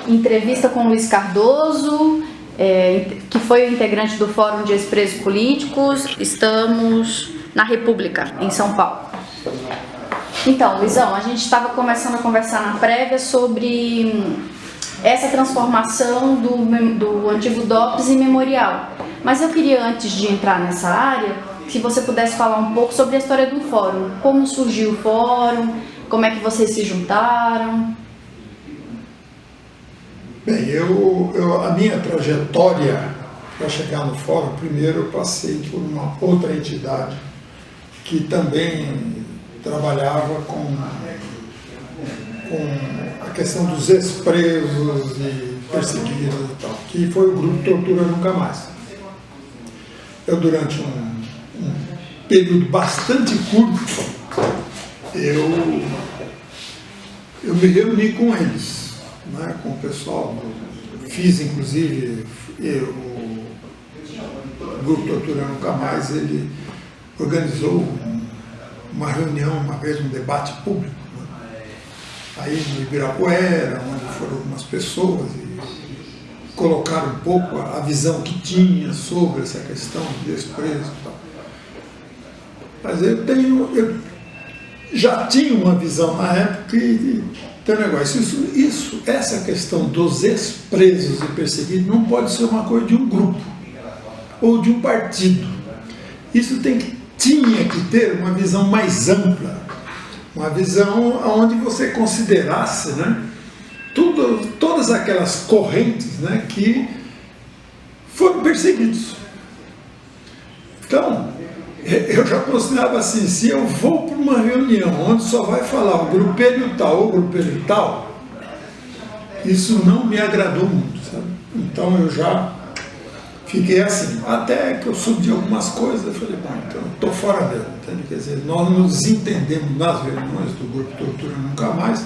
entrevista com Luiz Cardoso, que foi o integrante do Fórum de Ex-Presos Políticos. Estamos na República, em São Paulo. Então, Luizão, a gente estava começando a conversar na prévia sobre essa transformação do antigo DOPS em memorial. Mas eu queria, antes de entrar nessa área, que você pudesse falar um pouco sobre a história do Fórum. Como surgiu o Fórum, como é que vocês se juntaram? Bem, a minha trajetória para chegar no Fórum, primeiro eu passei por uma outra entidade que também trabalhava com a questão dos ex-presos e perseguidos e tal, que foi o grupo Tortura Nunca Mais. Eu, durante um período bastante curto, eu me reuni com eles, né, com o pessoal. Fiz, inclusive, o grupo Tortura Nunca Mais, ele organizou uma reunião, uma vez, um debate público, né? Aí no Ibirapuera, onde foram algumas pessoas e colocaram um pouco a visão que tinha sobre essa questão de ex-presos e tal. Mas eu já tinha uma visão na época e tem um negócio. Essa questão dos ex-presos e perseguidos não pode ser uma coisa de um grupo ou de um partido. Isso tinha que ter uma visão mais ampla, uma visão onde você considerasse, né, todas aquelas correntes, né, que foram perseguidos. Então, eu já considerava assim, se eu vou para uma reunião onde só vai falar o grupelho tal ou o grupelho tal, isso não me agradou muito, sabe? Então eu já fiquei assim, até que eu soube de algumas coisas, eu falei, bom, então eu estou fora dela, entende? Quer dizer, nós nos entendemos nas reuniões do grupo Tortura Nunca Mais,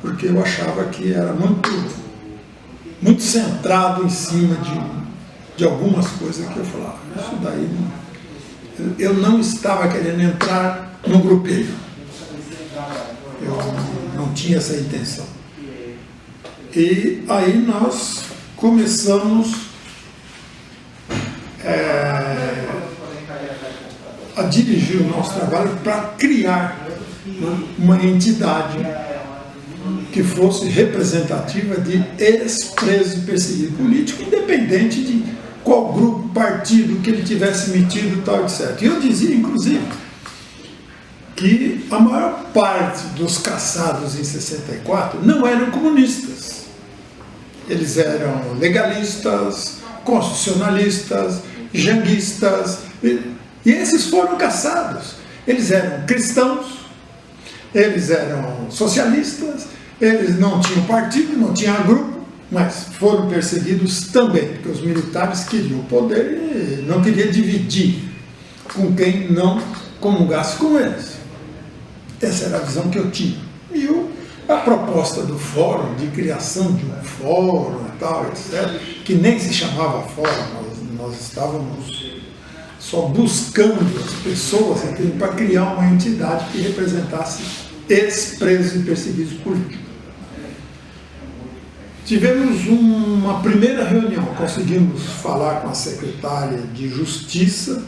porque eu achava que era muito centrado em cima de algumas coisas que eu falava, isso daí eu não estava querendo entrar no grupelho, eu não tinha essa intenção. E aí nós começamos a dirigir o nosso trabalho para criar, né, uma entidade que fosse representativa de ex-preso e perseguido político, independente de qual grupo, partido que ele tivesse metido, tal, etc. E eu dizia, inclusive, que a maior parte dos caçados em 64 não eram comunistas. Eles eram legalistas, constitucionalistas, janguistas, e esses foram caçados. Eles eram cristãos, eles eram socialistas, eles não tinham partido, não tinham grupo, mas foram perseguidos também, porque os militares queriam o poder e não queriam dividir com quem não comungasse com eles. Essa era a visão que eu tinha. E a proposta do fórum, de criação de um fórum e tal, etc., que nem se chamava fórum, nós estávamos só buscando as pessoas para criar uma entidade que representasse ex-presos e perseguidos políticos. Tivemos uma primeira reunião, conseguimos falar com a secretária de Justiça,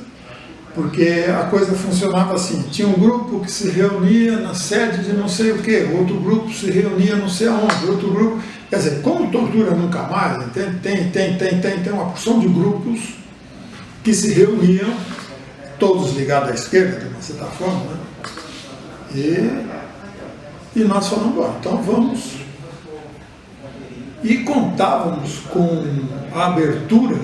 porque a coisa funcionava assim, tinha um grupo que se reunia na sede de não sei o quê, outro grupo se reunia não sei aonde, outro grupo... Quer dizer, como Tortura Nunca Mais, tem uma porção de grupos que se reuniam, todos ligados à esquerda, de uma certa forma, né? E nós falamos, bom, então vamos... E contávamos com a abertura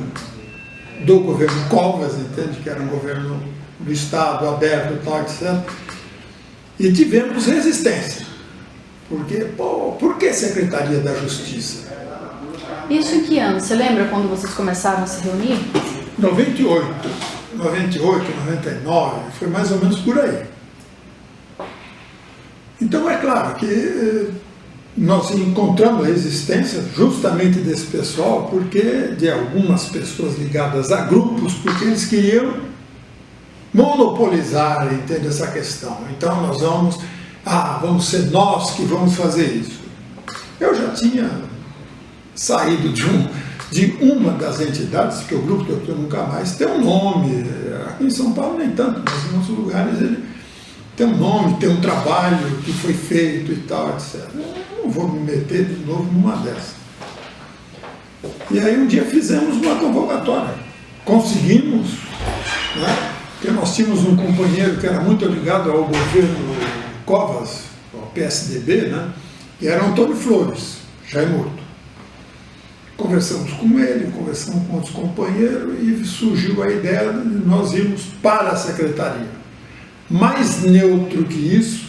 do governo Covas, entende? Que era um governo do Estado aberto, tal, etc. E tivemos resistência. Porque, por que Secretaria da Justiça? Isso em que ano? Você lembra quando vocês começaram a se reunir? 98, 99, foi mais ou menos por aí. Então é claro que nós encontramos resistência justamente desse pessoal, porque de algumas pessoas ligadas a grupos, porque eles queriam monopolizar, entende, essa questão. Então nós vamos ser nós que vamos fazer isso. Eu já tinha saído de uma das entidades, porque o Grupo Tortura Nunca Mais tem um nome, aqui em São Paulo nem tanto, mas em outros lugares ele tem um nome, tem um trabalho que foi feito e tal, etc. Eu não vou me meter de novo numa dessas. E aí um dia fizemos uma convocatória, conseguimos, né? Porque nós tínhamos um companheiro que era muito ligado ao governo Covas, ao PSDB, né? E era Antônio Flores, já é morto. Conversamos com ele, conversamos com outros companheiros e surgiu a ideia de nós irmos para a secretaria. Mais neutro que isso,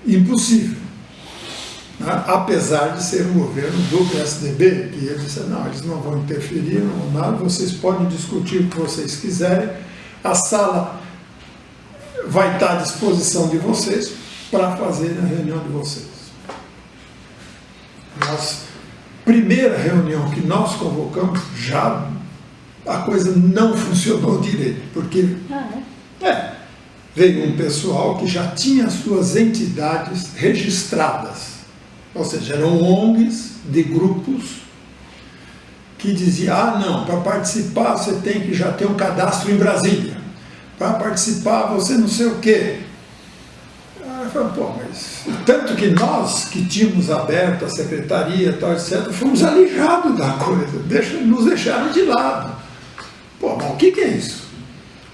impossível. Né? Apesar de ser um governo do PSDB, que ele disse, não, eles não vão interferir, não vão nada, vocês podem discutir o que vocês quiserem, a sala vai estar à disposição de vocês para fazer a reunião de vocês. Primeira reunião que nós convocamos, já a coisa não funcionou direito, porque veio um pessoal que já tinha suas entidades registradas, ou seja, eram ONGs de grupos que diziam, não, para participar você tem que já ter um cadastro em Brasília, para participar você não sei o quê. Eu falei, pô, mas tanto que nós que tínhamos aberto a secretaria, tal, etc., fomos alijados da coisa, nos deixaram de lado. Pô, mas o que é isso?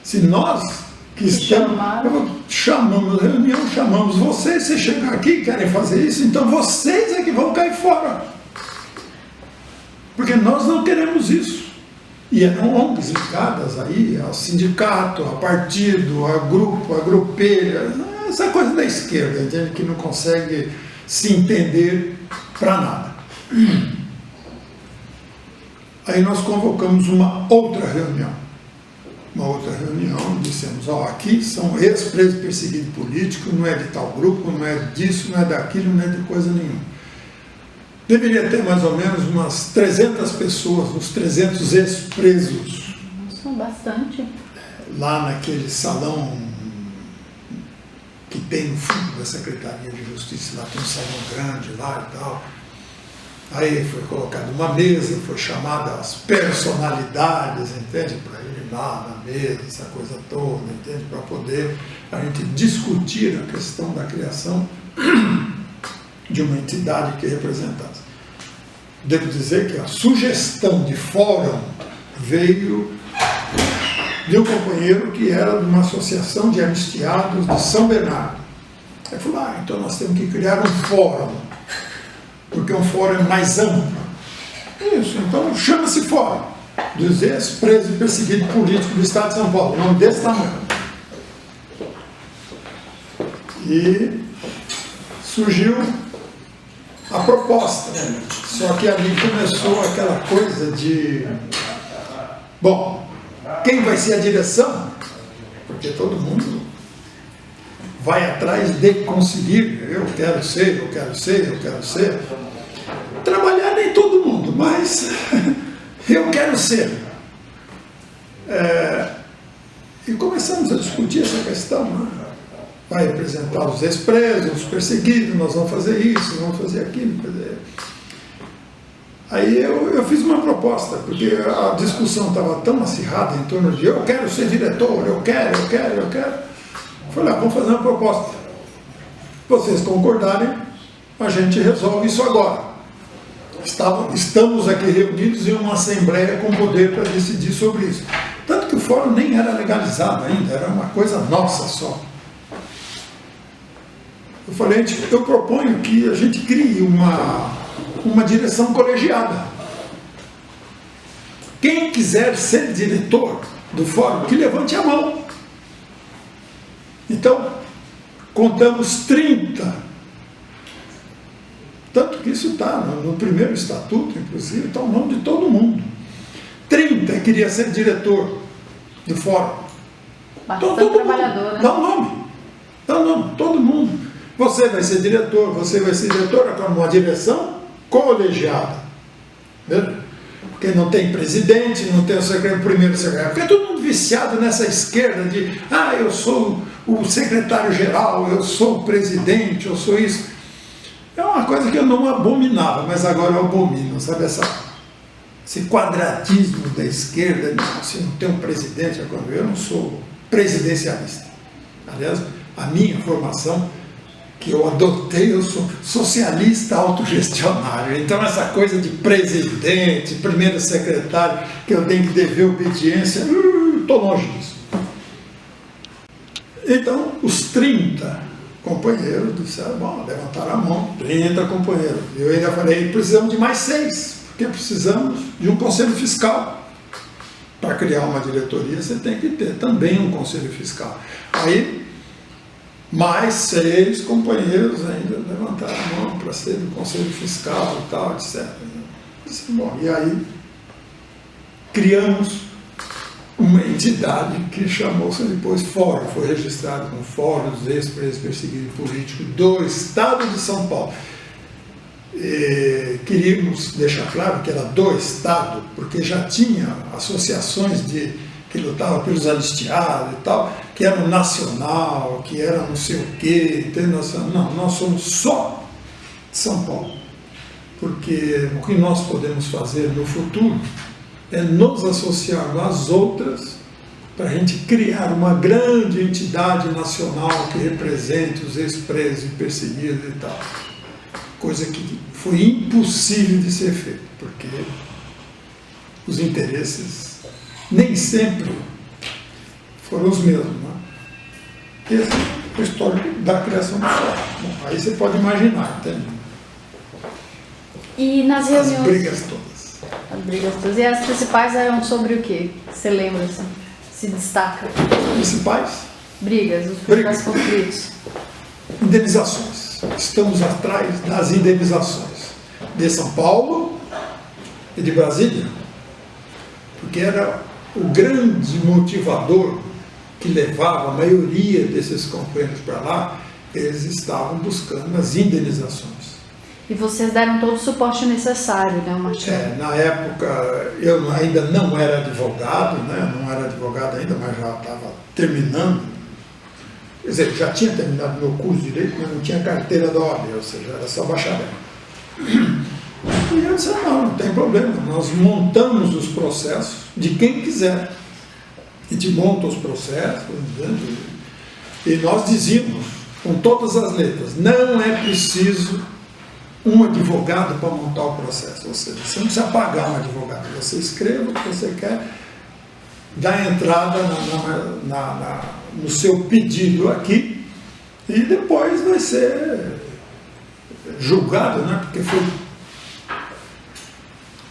Se nós que estamos, chamamos a reunião, chamamos vocês chegam aqui e querem fazer isso, então vocês é que vão cair fora. Porque nós não queremos isso. E eram ONGs ligadas aí ao sindicato, a partido, a grupo, a grupelha, essa coisa da esquerda, entende? Que não consegue se entender para nada. Aí nós convocamos uma outra reunião. Dissemos, aqui são ex-presos perseguidos políticos, não é de tal grupo, não é disso, não é daquilo, não é de coisa nenhuma. Deveria ter mais ou menos umas 300 pessoas, uns 300 ex-presos. São bastante. Lá naquele salão que tem no fundo da Secretaria de Justiça, lá tem um salão grande lá e tal. Aí foi colocada uma mesa, foi chamada as personalidades, entende? Para ir lá na mesa, essa coisa toda, entende? Para poder a gente discutir a questão da criação de uma entidade que representasse. Devo dizer que a sugestão de fórum veio de um companheiro que era de uma associação de anistiados de São Bernardo. Ele falou, então nós temos que criar um fórum, porque um fórum é mais amplo. Isso, então chama-se Fórum dos ex-presos e perseguidos políticos do Estado de São Paulo, nome desse tamanho. E surgiu a proposta, só que ali começou aquela coisa de, bom, quem vai ser a direção? Porque todo mundo vai atrás de conseguir, eu quero ser. Trabalhar nem todo mundo, mas eu quero ser. E começamos a discutir essa questão, né? Vai representar os ex-presos, os perseguidos, nós vamos fazer isso, vamos fazer aquilo. Aí eu fiz uma proposta, porque a discussão estava tão acirrada em torno de eu quero ser diretor, eu quero. Falei, vamos fazer uma proposta. Se vocês concordarem, a gente resolve isso agora. Estamos aqui reunidos em uma assembleia com poder para decidir sobre isso. Tanto que o fórum nem era legalizado ainda, era uma coisa nossa só. Eu falei, eu proponho que a gente crie uma direção colegiada. Quem quiser ser diretor do fórum, que levante a mão. Então, contamos 30. Tanto que isso está no primeiro estatuto, inclusive, está o nome de todo mundo. 30 queria ser diretor do fórum. Bastante então, trabalhador, né? Dá o nome, todo mundo. Você vai ser diretora com uma direção colegiada. Entendeu? Porque não tem presidente, não tem o primeiro secretário. Porque é todo mundo viciado nessa esquerda de eu sou o secretário-geral, eu sou o presidente, eu sou isso. É uma coisa que eu não abominava, mas agora eu abomino, sabe? Esse quadratismo da esquerda, assim, não tem um presidente, eu não sou presidencialista. Aliás, a minha formação que eu adotei, eu sou socialista autogestionário. Então essa coisa de presidente, primeiro secretário, que eu tenho que dever obediência, estou longe disso. Então, os 30 companheiros disseram, bom, levantaram a mão, 30 companheiros. Eu ainda falei, precisamos de mais 6, porque precisamos de um conselho fiscal. Para criar uma diretoria, você tem que ter também um conselho fiscal. Aí, mais 6 companheiros ainda levantaram a mão para ser do conselho fiscal e tal, etc. Bom, e aí criamos uma entidade que chamou-se depois Fórum, foi registrado como Fórum dos Ex-Presos Perseguidos Políticos do Estado de São Paulo. Queríamos deixar claro que era do Estado, porque já tinha associações que lutavam pelos anistiados e tal, que eram nacional, que era não sei o quê, internacional. Não, nós somos só de São Paulo. Porque o que nós podemos fazer no futuro é nos associar às outras para a gente criar uma grande entidade nacional que represente os ex-presos e perseguidos e tal. Coisa que foi impossível de ser feita, porque os interesses nem sempre foram os mesmos. Né? Esse é o histórico da criação do Fórum. Bom, aí você pode imaginar, entende? E nas reuniões... As brigas todas. As brigas todas. E as principais eram sobre o quê? Você lembra, assim? Se destaca? Principais? Brigas, os principais conflitos. Indenizações. Estamos atrás das indenizações de São Paulo e de Brasília, porque era o grande motivador que levava a maioria desses companheiros para lá. Eles estavam buscando as indenizações. E vocês deram todo o suporte necessário, né, Martinho? Na época, eu ainda não era advogado, né? Não era advogado ainda, mas já estava terminando. Quer dizer, já tinha terminado meu curso de Direito, mas não tinha carteira da OAB, ou seja, era só bacharel. E eu disse, não tem problema, nós montamos os processos de quem quiser. A gente monta os processos, e nós dizíamos, com todas as letras, não é preciso um advogado para montar o processo. Ou seja, você não precisa pagar um advogado, você escreva o que você quer, dá entrada no seu pedido aqui e depois vai ser julgado, né?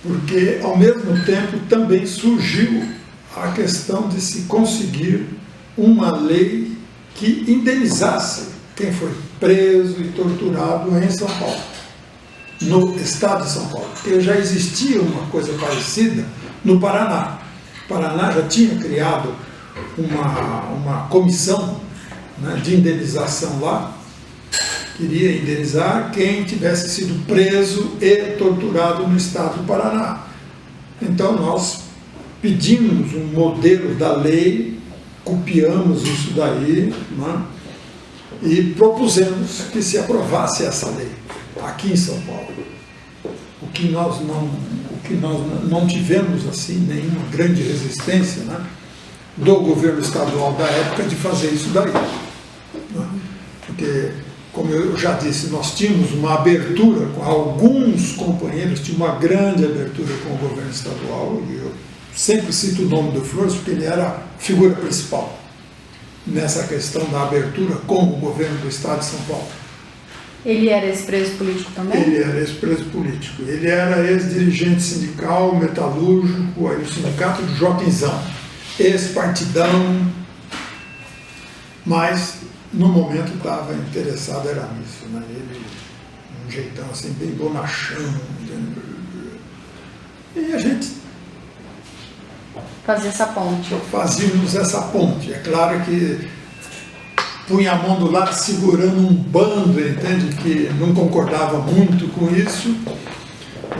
Porque ao mesmo tempo também surgiu a questão de se conseguir uma lei que indenizasse quem foi preso e torturado em São Paulo, no estado de São Paulo, porque já existia uma coisa parecida no Paraná. O Paraná já tinha criado uma comissão, né, de indenização lá, queria indenizar quem tivesse sido preso e torturado no estado do Paraná. Então nós pedimos um modelo da lei, copiamos isso daí, né, e propusemos que se aprovasse essa lei aqui em São Paulo. O que nós não tivemos assim nenhuma grande resistência, né, do governo estadual da época de fazer isso daí, né? Porque, como eu já disse, nós tínhamos uma abertura com alguns companheiros, tinha uma grande abertura com o governo estadual, e eu sempre cito o nome do Flores porque ele era a figura principal nessa questão da abertura com o governo do estado de São Paulo. Ele era ex-preso político também? Ele era ex-preso político. Ele era ex-dirigente sindical, metalúrgico, aí no sindicato do Joaquinzão, ex-partidão, mas no momento estava interessado, era nisso, né? Ele, um jeitão assim, bem bonachão, e a gente fazia essa ponte. Fazíamos essa ponte. É claro que punha a mão do lado segurando um bando, entende, que não concordava muito com isso,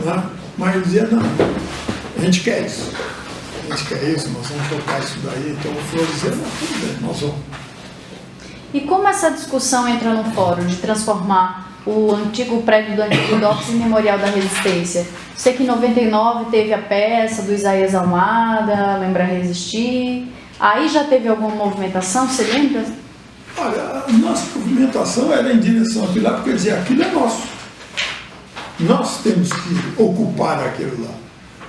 né? Mas eu dizia, não, a gente quer isso, nós vamos tocar isso daí. Então o Flores dizia, não, tudo bem, nós vamos. E como essa discussão entra no fórum de transformar o antigo prédio do antigo DOPS e Memorial da Resistência. Sei que em 99 teve a peça do Isaías Almada, Lembrar Resistir. Aí já teve alguma movimentação, você lembra? Olha, a nossa movimentação era em direção àquilo lá, porque dizer, aquilo é nosso. Nós temos que ocupar aquilo lá.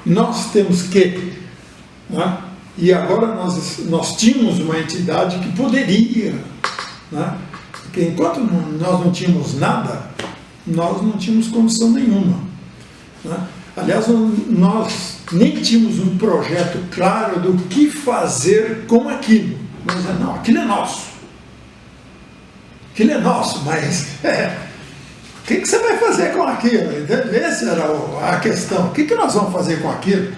Nós temos que. Né? E agora nós tínhamos uma entidade que poderia. Né? Porque enquanto nós não tínhamos nada, nós não tínhamos condição nenhuma. Né? Aliás, nós nem tínhamos um projeto claro do que fazer com aquilo. Nós dizíamos, não, aquilo é nosso. Aquilo é nosso, mas o que você vai fazer com aquilo? Essa era a questão. O que nós vamos fazer com aquilo?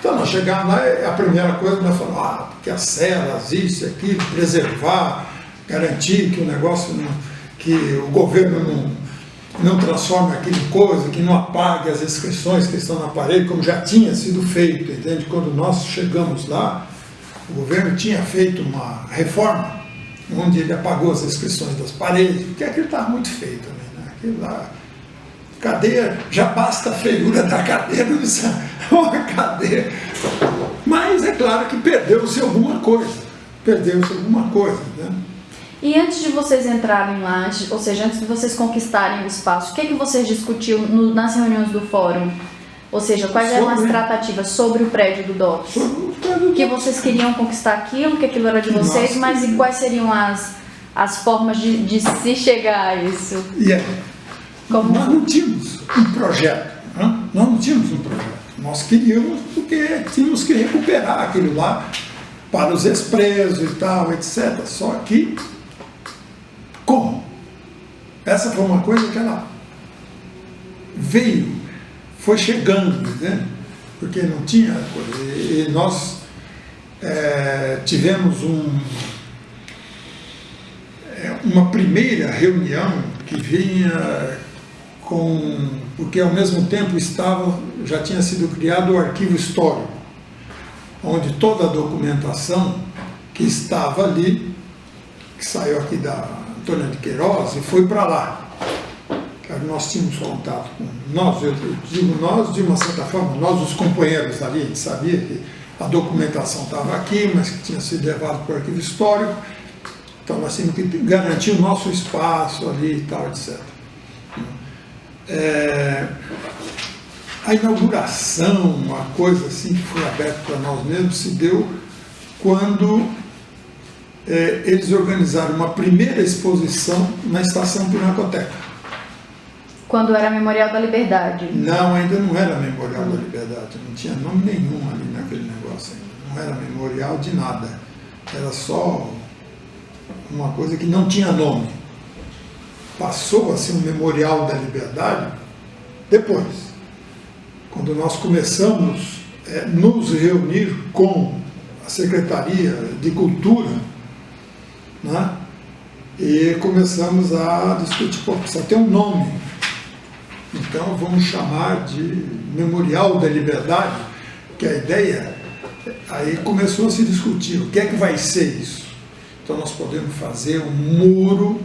Então nós chegamos lá e a primeira coisa que nós falamos, porque as celas, isso e aquilo, preservar, garantir que o negócio, que o governo não transforme aquilo em coisa, que não apague as inscrições que estão na parede, como já tinha sido feito, entende? Quando nós chegamos lá, o governo tinha feito uma reforma, onde ele apagou as inscrições das paredes, porque aquilo estava muito feio também, né? Aquilo lá, cadeia, já basta a feiura da cadeia, não precisa uma cadeia. Mas é claro que perdeu-se alguma coisa, né? E antes de vocês entrarem lá, ou seja, antes de vocês conquistarem o espaço, o que vocês discutiam nas reuniões do fórum? Ou seja, quais eram as tratativas sobre o prédio do DOPS? Que vocês queriam conquistar aquilo, que aquilo era de vocês, mas e quais seriam as formas de se chegar a isso? Nós não tínhamos um projeto. Nós não tínhamos um projeto. Nós queríamos, porque tínhamos que recuperar aquilo lá para os ex-presos e tal, etc. Só que, como? Essa foi uma coisa que ela veio, foi chegando, né? Porque não tinha coisa. E nós tivemos uma primeira reunião que vinha porque ao mesmo tempo já tinha sido criado o arquivo histórico, onde toda a documentação que estava ali, que saiu aqui da Antônia de Queiroz e foi para lá. Nós tínhamos contato com nós, eu digo nós de uma certa forma, nós os companheiros ali, a gente sabia que a documentação estava aqui, mas que tinha sido levado para o arquivo histórico, então nós tínhamos que garantir o nosso espaço ali e tal, etc. A inauguração, uma coisa assim que foi aberta para nós mesmos, se deu quando eles organizaram uma primeira exposição na Estação Pinacoteca. Quando era Memorial da Liberdade? Não, ainda não era Memorial da Liberdade, não tinha nome nenhum ali naquele negócio ainda, não era memorial de nada, era só uma coisa que não tinha nome. Passou a ser um Memorial da Liberdade depois, quando nós começamos a nos reunir com a Secretaria de Cultura, né? E começamos a discutir, precisa ter um nome. Então vamos chamar de Memorial da Liberdade, que a ideia, aí começou a se discutir, o que é que vai ser isso? Então nós podemos fazer um muro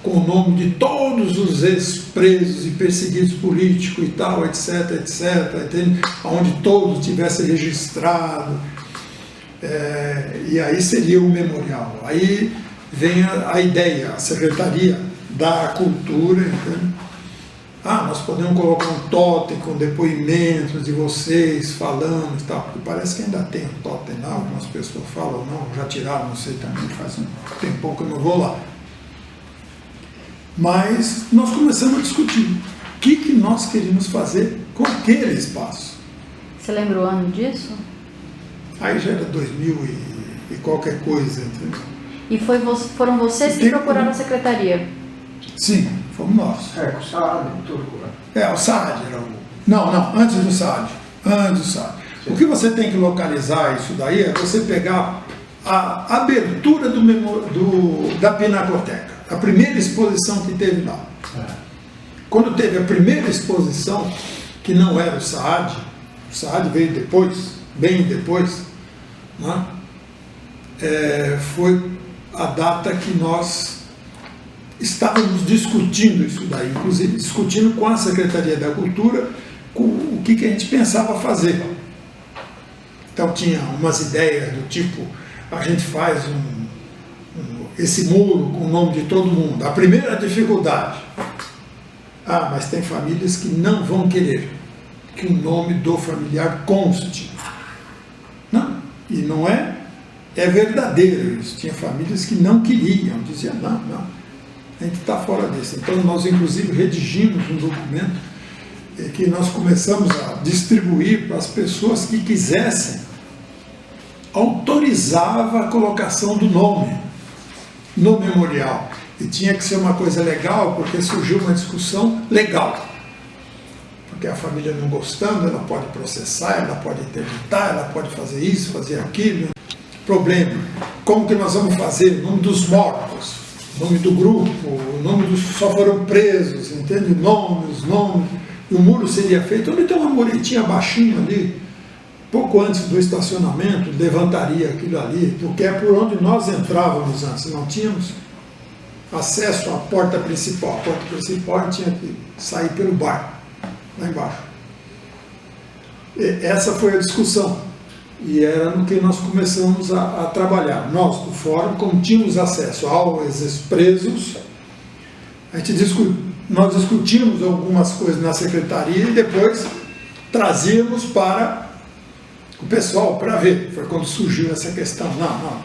com o nome de todos os ex-presos e perseguidos políticos e tal, etc, entende? Onde todos tivessem registrado, e aí seria o memorial. Aí vem a ideia, a Secretaria da Cultura, entende? Nós podemos colocar um totem com depoimentos de vocês falando e tal, porque parece que ainda tem um totem lá, algumas pessoas falam, não, já tiraram, não sei também, faz um tempão que eu não vou lá. Mas nós começamos a discutir o que nós queríamos fazer com aquele espaço. Você lembra o ano disso? Aí já era 2000 e qualquer coisa, entendeu? E foram vocês que procuraram a secretaria? Sim, fomos nós. Com o Saad, tudo. O Saad era o... Não, antes do Saad. O que você tem que localizar isso daí é você pegar a abertura da Pinacoteca, a primeira exposição que teve lá. Quando teve a primeira exposição, que não era o Saad veio depois, bem depois, né? Foi a data que nós estávamos discutindo isso daí, inclusive discutindo com a Secretaria da Cultura o que a gente pensava fazer. Então tinha umas ideias do tipo, a gente faz esse muro com o nome de todo mundo. A primeira dificuldade, mas tem famílias que não vão querer que o nome do familiar conste. Não, e não é verdadeiro isso. Tinha famílias que não queriam, diziam, não, a gente está fora disso. Então nós inclusive redigimos um documento que nós começamos a distribuir para as pessoas que quisessem, autorizava a colocação do nome no memorial. E tinha que ser uma coisa legal, porque surgiu uma discussão legal. Porque a família não gostando, ela pode processar, ela pode interditar, ela pode fazer isso, fazer aquilo. Problema, como que nós vamos fazer? O nome dos mortos, o nome do grupo, o nome dos que só foram presos, entende? Os nomes. E o muro seria feito, onde tem uma muretinha baixinha ali, pouco antes do estacionamento, levantaria aquilo ali, porque é por onde nós entrávamos antes, não tínhamos acesso à porta principal. A porta principal tinha que sair pelo bar, lá embaixo. E essa foi a discussão, e era no que nós começamos a trabalhar. Nós, do fórum, como tínhamos acesso aos ex-presos, nós discutimos algumas coisas na secretaria e depois trazíamos para o pessoal para ver. Foi quando surgiu essa questão. Não,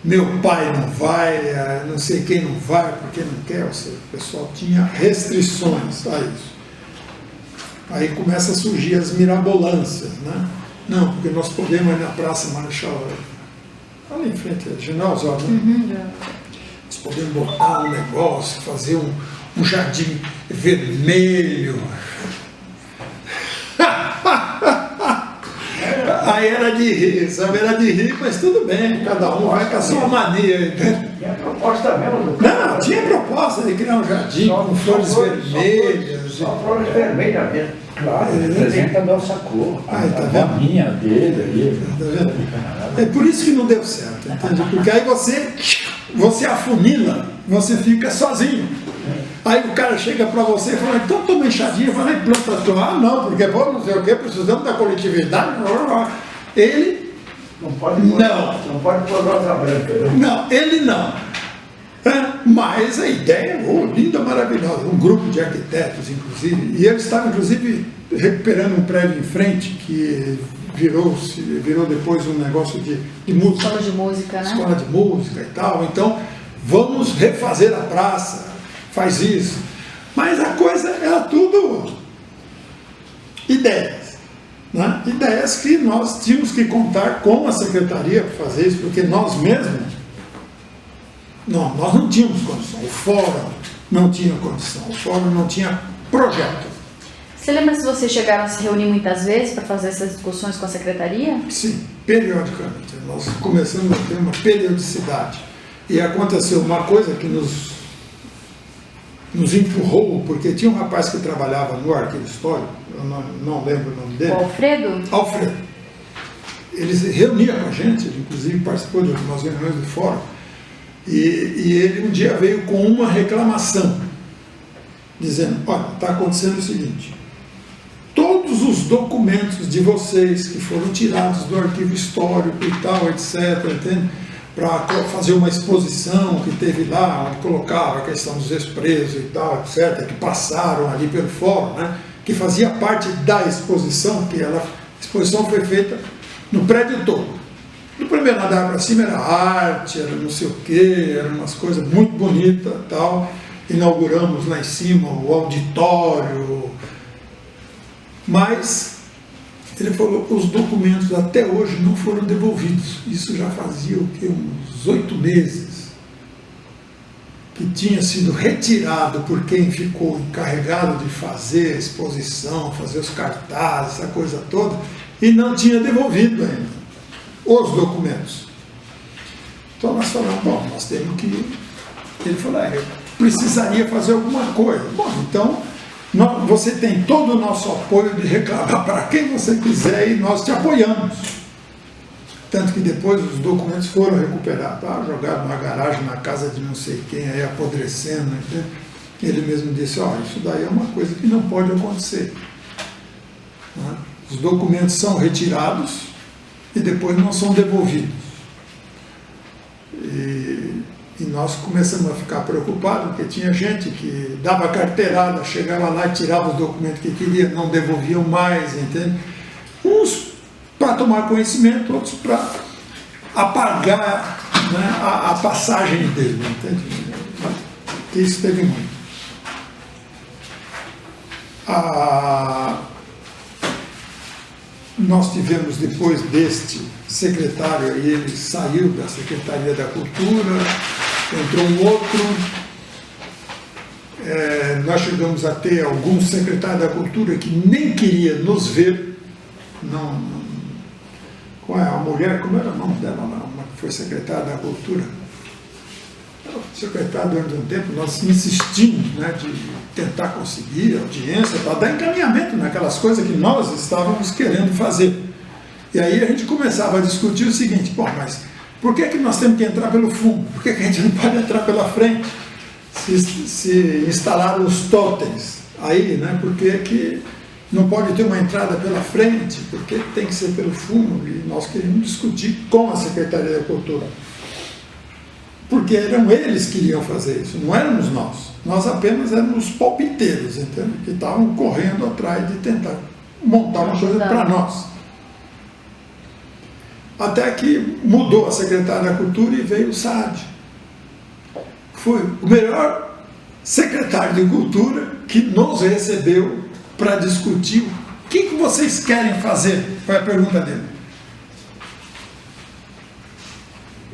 meu pai não vai, não sei quem não vai, porque não quer. Ou seja, o pessoal tinha restrições a isso. Aí começa a surgir as mirabolâncias, né? Não, porque nós podemos ir na Praça Marechal, ali em frente a General Osório, né? Nós podemos botar um negócio, fazer um jardim vermelho. Aí era de rir, sabe? Era de rir, mas tudo bem, cada um vai com a sua mania. Tinha proposta mesmo? Não, tinha proposta de criar um jardim com flores vermelhas. Só flores vermelhas mesmo. Claro, representa a nossa cor. Tá vendo? A minha, dele ali. Tá vendo? É por isso que não deu certo, entende? Porque aí você afunila, você fica sozinho. Aí o cara chega para você e fala, então toma enxadinha, vai lá e planta a tua. Não, porque pô, não sei o que, precisamos da coletividade. Ele não pode pôr rosa branca. Não, ele não. Mas a ideia é linda, maravilhosa. Um grupo de arquitetos, inclusive, e eles estavam, inclusive, recuperando um prédio em frente que virou depois um negócio de música. Escola de música, né? Escola de música e tal. Então, vamos refazer a praça, faz isso. Mas a coisa era tudo ideias. Né? Ideias que nós tínhamos que contar com a secretaria para fazer isso, porque nós mesmos, nós não tínhamos condição. O fórum não tinha condição. O fórum não tinha projeto. Você lembra se vocês chegaram a se reunir muitas vezes para fazer essas discussões com a secretaria? Sim, periodicamente. Nós começamos a ter uma periodicidade. E aconteceu uma coisa que nos empurrou, porque tinha um rapaz que trabalhava no arquivo histórico, eu não lembro o nome dele. O Alfredo? Alfredo. Ele se reunia com a gente, ele inclusive participou de algumas reuniões do fórum, e ele um dia veio com uma reclamação, dizendo, olha, está acontecendo o seguinte, todos os documentos de vocês que foram tirados do arquivo histórico e tal, etc., entende? Para fazer uma exposição que teve lá, onde colocava a questão dos ex-presos e tal, etc., que passaram ali pelo fórum, né, que fazia parte da exposição, a exposição foi feita no prédio todo. Do primeiro andar para cima era arte, era não sei o quê, eram umas coisas muito bonitas e tal. Inauguramos lá em cima o auditório. Mas ele falou que os documentos até hoje não foram devolvidos. Isso já fazia o quê? Uns 8 meses. Que tinha sido retirado por quem ficou encarregado de fazer a exposição, fazer os cartazes, essa coisa toda, e não tinha devolvido ainda os documentos. Então nós falamos, bom, nós temos que... Ele falou, eu precisaria fazer alguma coisa. Bom, então você tem todo o nosso apoio de reclamar para quem você quiser e nós te apoiamos. Tanto que depois os documentos foram recuperados, jogados numa garagem na casa de não sei quem, aí apodrecendo. Né? Ele mesmo disse, isso daí é uma coisa que não pode acontecer. Né? Os documentos são retirados e depois não são devolvidos. E nós começamos a ficar preocupados, porque tinha gente que dava carteirada, chegava lá e tirava os documentos que queria, não devolviam mais, entende? Uns para tomar conhecimento, outros para apagar, né, a passagem dele, entende? Isso teve muito. Nós tivemos depois deste secretário, aí ele saiu da Secretaria da Cultura, entrou um outro, nós chegamos a ter algum secretário da Cultura que nem queria nos ver, qual é a mulher, como era o nome dela, uma que foi secretária da Cultura, secretária durante um tempo, nós insistimos, né, de tentar conseguir audiência, para dar encaminhamento naquelas coisas que nós estávamos querendo fazer. E aí a gente começava a discutir o seguinte, mas por que nós temos que entrar pelo fundo? Por que a gente não pode entrar pela frente? Se instalaram os totens aí, né, por que não pode ter uma entrada pela frente? Por que tem que ser pelo fundo? E nós queríamos discutir com a Secretaria da Cultura. Porque eram eles que iriam fazer isso, não éramos nós. Nós apenas éramos palpiteiros, entende? Que estavam correndo atrás de tentar montar uma coisa para nós. Até que mudou a secretária da Cultura e veio o Saad. Foi o melhor secretário de Cultura que nos recebeu para discutir o que vocês querem fazer. Foi a pergunta dele.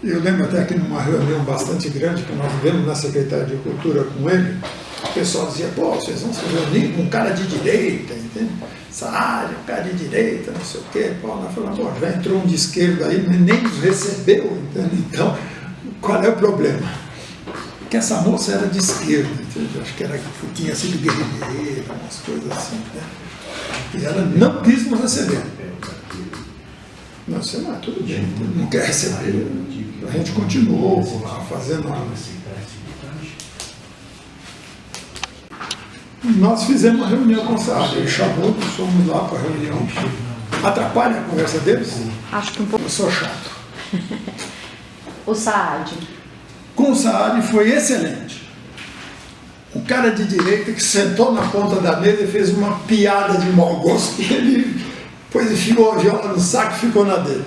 Eu lembro até que numa reunião bastante grande que nós tivemos na Secretaria de Cultura com ele, o pessoal dizia, vocês vão se reunir com um cara de direita, entende? Saad, um cara de direita, não sei o quê. Nós falamos, já entrou um de esquerda aí, nem nos recebeu, entende? Então, qual é o problema? Porque essa moça era de esquerda, entende? Acho que tinha sido guerrilheira, umas coisas assim, né? E ela não quis nos receber. Não sei, mas tudo bem, não quer receber. A gente continuou lá fazendo. Nós fizemos uma reunião com o Saad, ele chamou, nós fomos lá para a reunião. Atrapalha a conversa deles? Acho que um pouco. Eu sou chato. O Saad. Com o Saad foi excelente. Um cara de direita que sentou na ponta da mesa e fez uma piada de mau gosto. Depois enfiou a viola no saco e ficou na dele.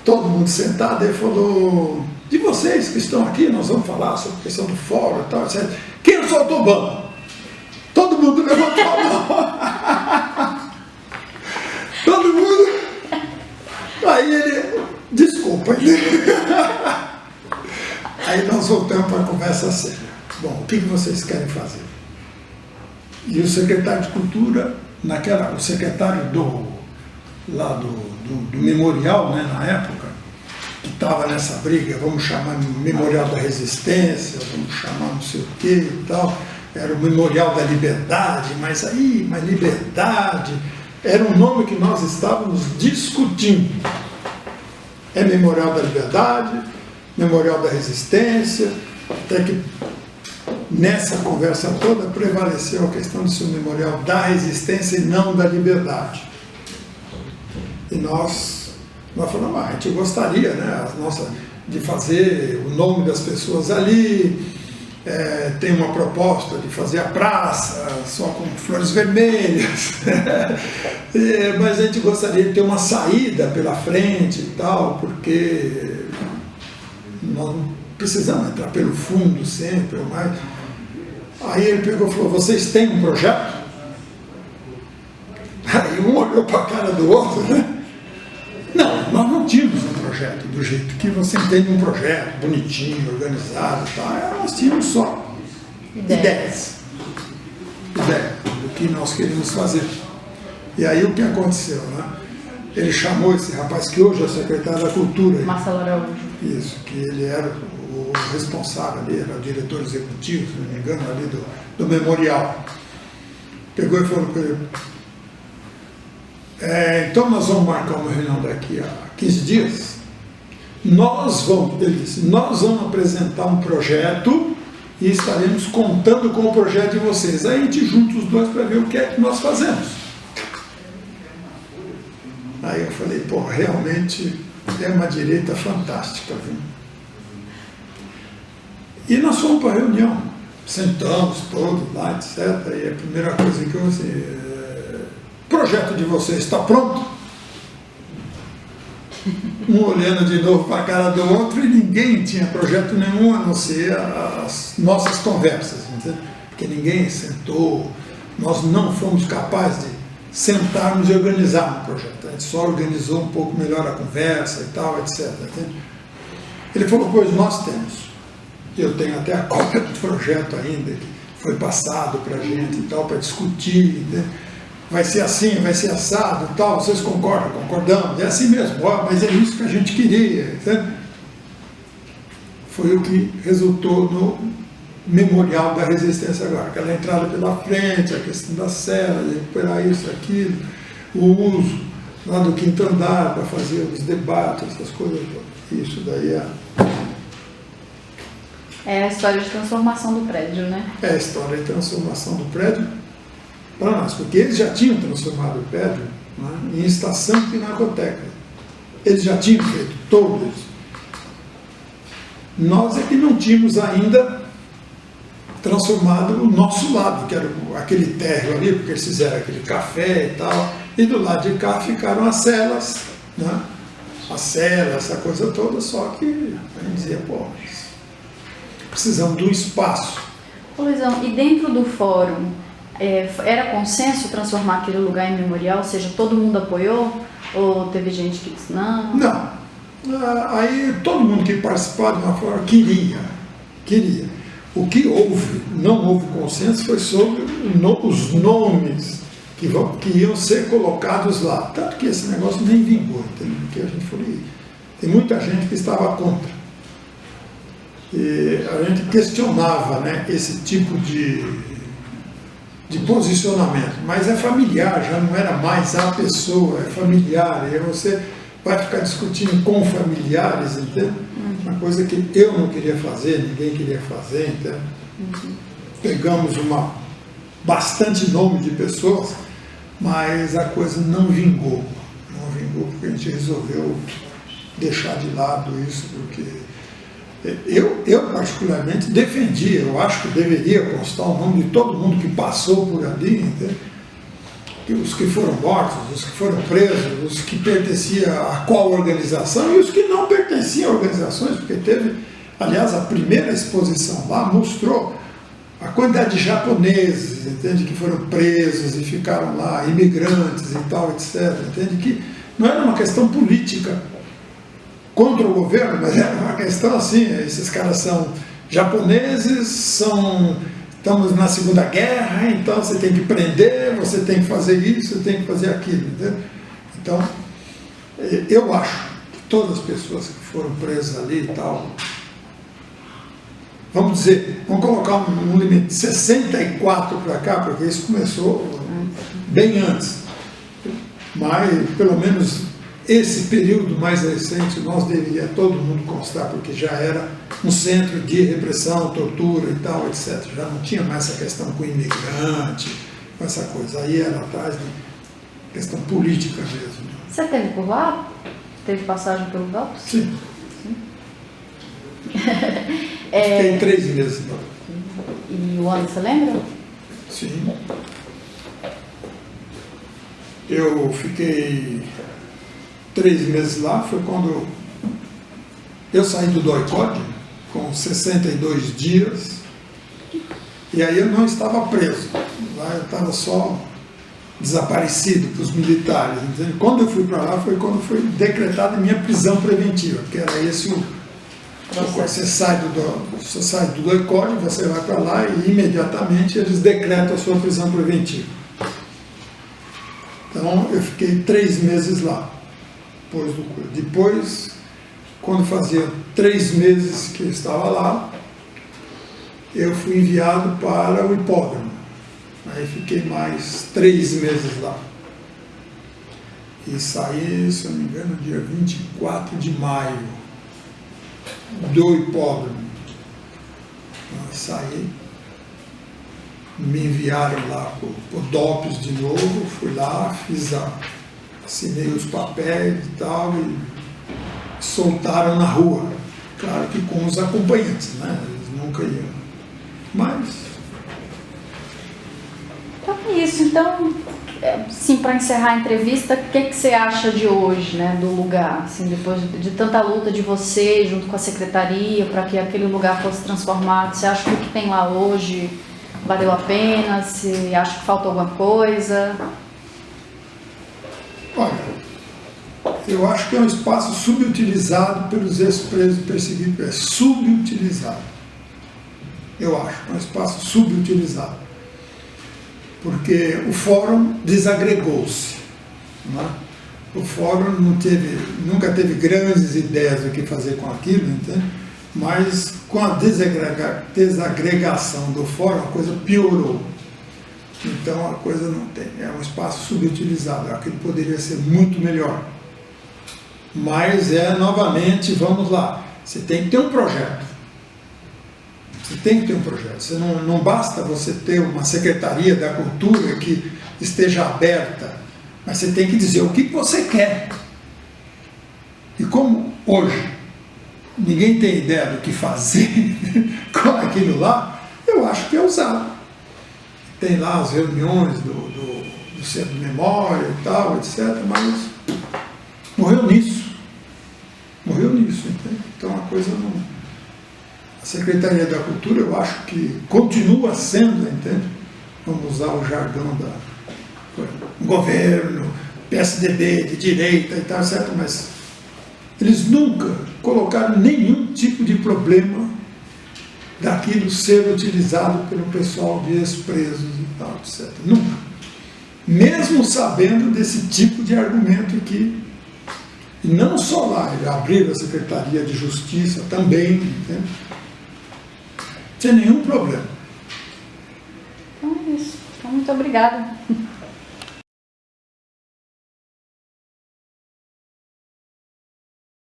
Todo mundo sentado, ele falou, de vocês que estão aqui, nós vamos falar sobre a questão do fórum e tal, etc. Quem soltou o banco? Todo mundo levantou a mão. Todo mundo. Aí ele, desculpa. Aí nós voltamos para a conversa séria. Bom, o que vocês querem fazer? E o secretário de Cultura, o secretário do memorial, né, na época, que estava nessa briga, vamos chamar Memorial da Resistência, vamos chamar não sei o que e tal, era o Memorial da Liberdade, mas Liberdade era um nome que nós estávamos discutindo. É Memorial da Liberdade, Memorial da Resistência, até que nessa conversa toda prevaleceu a questão de ser um memorial da resistência e não da liberdade. E nós falamos, a gente gostaria, né, de fazer o nome das pessoas ali, tem uma proposta de fazer a praça só com flores vermelhas, mas a gente gostaria de ter uma saída pela frente e tal, porque nós não precisamos entrar pelo fundo sempre, mas... Aí ele pegou e falou, vocês têm um projeto? Aí um olhou para a cara do outro, né? Não, nós não tínhamos um projeto do jeito que você entende um projeto, bonitinho, organizado e tal. Nós tínhamos só ideias do que nós queríamos fazer. E aí o que aconteceu, né? Ele chamou esse rapaz que hoje é o secretário da Cultura. Marcelo Araújo. Isso, que ele era o responsável ali, era o diretor executivo, se não me engano, ali do memorial. Pegou e falou para ele, então nós vamos marcar uma reunião daqui a 15 dias, ele disse, nós vamos apresentar um projeto e estaremos contando com o projeto de vocês. Aí a gente junta os dois para ver o que é que nós fazemos. Aí eu falei, pô, realmente é uma direita fantástica, viu? E nós fomos para a reunião, sentamos todos lá, etc. E a primeira coisa que eu disse, o projeto de vocês está pronto? Um olhando de novo para a cara do outro, e ninguém tinha projeto nenhum a não ser as nossas conversas, entende? Porque ninguém sentou, nós não fomos capazes de sentarmos e organizar um projeto, a gente só organizou um pouco melhor a conversa e tal, etc. Entende? Ele falou, pois nós temos, eu tenho até a cópia do projeto ainda, que foi passado para a gente e tal, para discutir, entende? Vai ser assim, vai ser assado e tal, vocês concordam? Concordamos, é assim mesmo, mas é isso que a gente queria, entende? Foi o que resultou no memorial da resistência agora, aquela entrada pela frente, a questão da cela, de recuperar isso, aquilo, o uso lá do quinto andar para fazer os debates, essas coisas todas. Isso daí é a história de transformação do prédio, né? É a história de transformação do prédio para nós, porque eles já tinham transformado o prédio, né, em estação de pinacoteca. Eles já tinham feito todo isso. Nós é que não tínhamos ainda transformado o nosso lado, que era aquele térreo ali, porque eles fizeram aquele café e tal, e do lado de cá ficaram as celas, né? A cela, essa coisa toda, só que a gente dizia, pô, precisamos de um espaço. Ô Luizão, e dentro do fórum, era consenso transformar aquele lugar em memorial, ou seja, todo mundo apoiou? Ou teve gente que disse não? Não. Aí todo mundo que participava de uma forma queria. O que houve, não houve consenso, foi sobre os nomes que iam ser colocados lá. Tanto que esse negócio nem vingou, entendeu? Porque a gente falou, tem muita gente que estava contra. E a gente questionava, né, esse tipo de posicionamento, mas é familiar, já não era mais a pessoa, é familiar, e aí você vai ficar discutindo com familiares, entende? Uma coisa que eu não queria fazer, ninguém queria fazer, entende? Pegamos bastante nome de pessoas, mas a coisa não vingou porque a gente resolveu deixar de lado isso, porque eu particularmente defendia, eu acho que deveria constar o nome de todo mundo que passou por ali, entende? Os que foram mortos, os que foram presos, os que pertenciam a qual organização e os que não pertenciam a organizações, porque teve, aliás, a primeira exposição lá mostrou a quantidade de japoneses, entende, que foram presos e ficaram lá, imigrantes e tal, etc. Entende que não era uma questão política contra o governo, mas era uma questão assim, esses caras são japoneses, estamos na Segunda Guerra, então você tem que prender, você tem que fazer isso, você tem que fazer aquilo, entendeu? Então, eu acho que todas as pessoas que foram presas ali e tal, vamos colocar um limite de 64 para cá, porque isso começou bem antes, mas pelo menos esse período mais recente nós deveria todo mundo constar, porque já era um centro de repressão, tortura e tal, etc. Já não tinha mais essa questão com imigrante, com essa coisa. Aí era atrás de questão política mesmo. Você esteve por lá? Teve passagem pelo Galpos? Sim. Fiquei 3 meses lá. E o ano, você lembra? Sim. Eu fiquei 3 meses lá, foi quando eu saí do DOI-CODE, com 62 dias, e aí eu não estava preso, lá eu estava só desaparecido para os militares, entende? Quando eu fui para lá foi quando foi decretada a minha prisão preventiva, que era esse você sai do DOI-CODE, você vai para lá e imediatamente eles decretam a sua prisão preventiva. Então eu fiquei 3 meses lá. Depois, quando fazia 3 meses que eu estava lá, eu fui enviado para o hipódromo. Aí fiquei mais 3 meses lá. E saí, se eu não me engano, dia 24 de maio, do hipódromo. Saí, me enviaram lá para o DOPS de novo, fui lá, assinei os papéis e tal, e soltaram na rua. Claro que com os acompanhantes, né? Eles nunca iam. Mas... Então é isso. Então, sim, para encerrar a entrevista, o que você acha de hoje, né, do lugar? Assim, depois de tanta luta de você, junto com a secretaria, para que aquele lugar fosse transformado, você acha que o que tem lá hoje valeu a pena? Você acha que falta alguma coisa? Olha, eu acho que é um espaço subutilizado pelos ex-presos perseguidos. É subutilizado. Eu acho que é um espaço subutilizado. Porque o fórum desagregou-se. Né? O fórum nunca teve grandes ideias do que fazer com aquilo, entende? Mas com a desagregação do fórum, a coisa piorou. Então a coisa não tem, é um espaço subutilizado, aquilo poderia ser muito melhor. Mas novamente, vamos lá, você tem que ter um projeto. Você tem que ter um projeto. Você não basta você ter uma Secretaria da Cultura que esteja aberta, mas você tem que dizer o que você quer. E como hoje ninguém tem ideia do que fazer com aquilo lá, eu acho que é usado. Tem lá as reuniões do Centro de Memória e tal, etc., mas morreu nisso. Morreu nisso, entende? Então a coisa não... A Secretaria da Cultura, eu acho que continua sendo, entende? Vamos usar o jargão do governo, PSDB, de direita e tal, etc., mas eles nunca colocaram nenhum tipo de problema daquilo ser utilizado pelo pessoal de ex-presos e tal, etc. Nunca. Mesmo sabendo desse tipo de argumento que, e não só lá, ele abriu a Secretaria de Justiça também, entende? Sem nenhum problema. Então é isso. Então, muito obrigada.